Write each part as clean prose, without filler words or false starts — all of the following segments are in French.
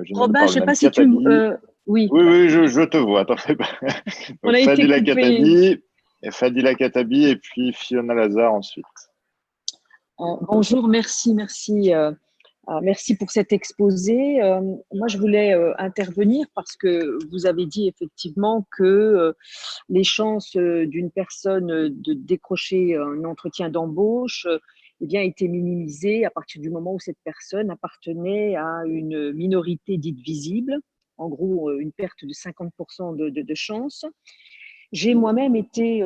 je ne Robin, je parle sais même pas si tu... Katabi. oui, Oui, oui, je te vois, t'en fais pas. on Donc a été Fadila coupé. Katabi, Fadila Katabi et puis Fiona Lazar ensuite. Bonjour, merci. Merci pour cet exposé. Moi, je voulais intervenir parce que vous avez dit effectivement que les chances d'une personne de décrocher un entretien d'embauche eh bien, étaient minimisées à partir du moment où cette personne appartenait à une minorité dite visible, en gros une perte de 50% de chances. J'ai moi-même été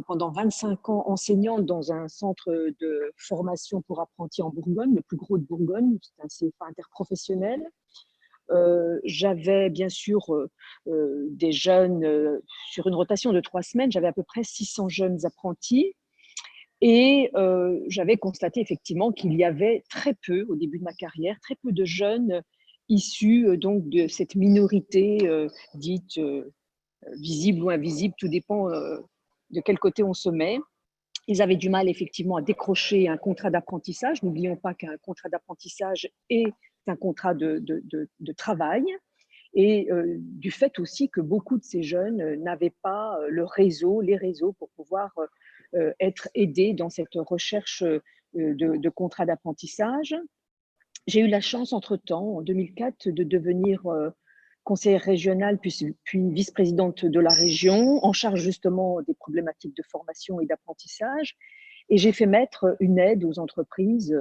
pendant 25 ans enseignante dans un centre de formation pour apprentis en Bourgogne, le plus gros de Bourgogne, c'est un CFA interprofessionnel. J'avais bien sûr des jeunes, sur une rotation de 3 semaines, j'avais à peu près 600 jeunes apprentis et j'avais constaté effectivement qu'il y avait très peu, au début de ma carrière, très peu de jeunes issus donc de cette minorité dite visible ou invisible, tout dépend de quel côté on se met. Ils avaient du mal effectivement à décrocher un contrat d'apprentissage. N'oublions pas qu'un contrat d'apprentissage est un contrat de travail. Et du fait aussi que beaucoup de ces jeunes n'avaient pas les réseaux pour pouvoir être aidés dans cette recherche de contrat d'apprentissage. J'ai eu la chance, entre-temps, en 2004, de devenir conseillère régionale, puis vice-présidente de la région, en charge justement des problématiques de formation et d'apprentissage. Et j'ai fait mettre une aide aux entreprises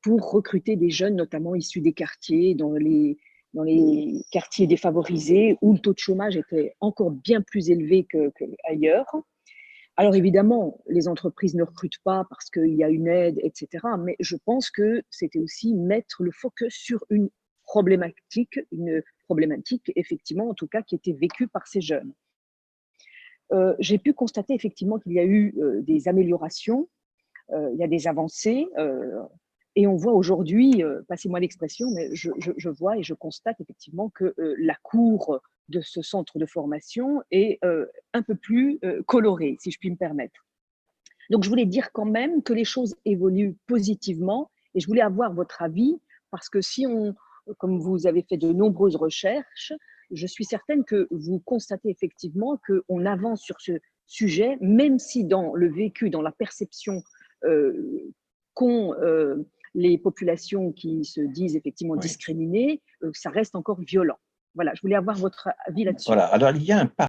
pour recruter des jeunes, notamment issus des quartiers, dans les quartiers défavorisés, où le taux de chômage était encore bien plus élevé qu'ailleurs. Alors évidemment, les entreprises ne recrutent pas parce qu'il y a une aide, etc. Mais je pense que c'était aussi mettre le focus sur une problématique effectivement, en tout cas, qui était vécue par ces jeunes. J'ai pu constater effectivement qu'il y a eu des améliorations, il y a des avancées, et on voit aujourd'hui, passez-moi l'expression, mais je vois et je constate effectivement que la cour de ce centre de formation est un peu plus colorée, si je puis me permettre. Donc, je voulais dire quand même que les choses évoluent positivement et je voulais avoir votre avis parce que comme vous avez fait de nombreuses recherches, je suis certaine que vous constatez effectivement qu'on avance sur ce sujet, même si dans le vécu, dans la perception qu'ont les populations qui se disent effectivement Oui. discriminées, ça reste encore violent. Voilà, je voulais avoir votre avis là-dessus. Voilà. Alors, il y a un